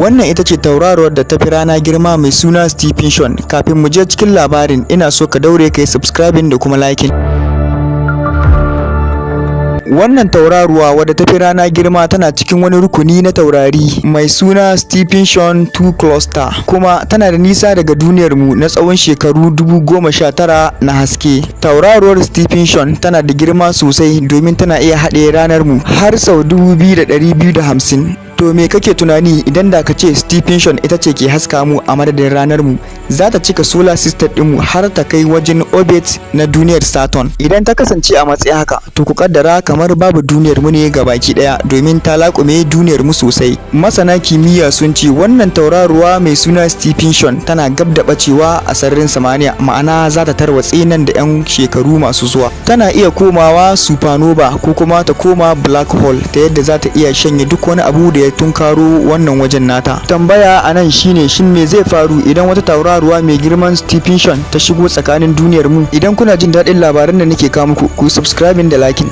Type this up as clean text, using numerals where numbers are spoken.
Wannan ita ce tauraruwar da ta fi rana girma mai suna Stephen. Kafin mu je cikin labarin, ina so ka daure ka yi subscribing da kuma liking. Wannan tauraruwa wadda ta fi rana girma tana cikin wani rukuni na taurari mai suna Stephen 2 cluster, kuma tana da nisa daga duniyar mu na tsawon shekaru 19,000 na haske. Tauraruwar Stephen tana da girma sosai domin tana iya haɗe ranar mu har sau 2250. To me kake tunani idan da ka ce Stephen ita ce ke haska mu a madadin ranar mu? Za ta cika solar system ɗinmu har ta kai wajen orbit na duniyar Saturn. Idan ta kasance a matsayin haka, to ku kaddara kamar babu duniyar mu ne gabaki daya, domin ta laƙume duniyar mu sosai. Masana kimiyya sun ce wannan tauraruwa mai suna Stephen tana gab da bacewa a sararin samaniya, ma'ana za ta tarwatse nan da 'yan shekaru masu zuwa. Tana iya komawa supernova ko kuma ta koma black hole, ta yadda za ta iya shanye duk wani abu da ya tunkaro wannan wajen nata. Tambaya a nan shine, shin me zai faru idan wata tauraruwa mai girman Stephen ta shigo tsakanin duniyar mu? Idan kuna jin daɗin labaran da nake kawo muku, ku subscribing da liking.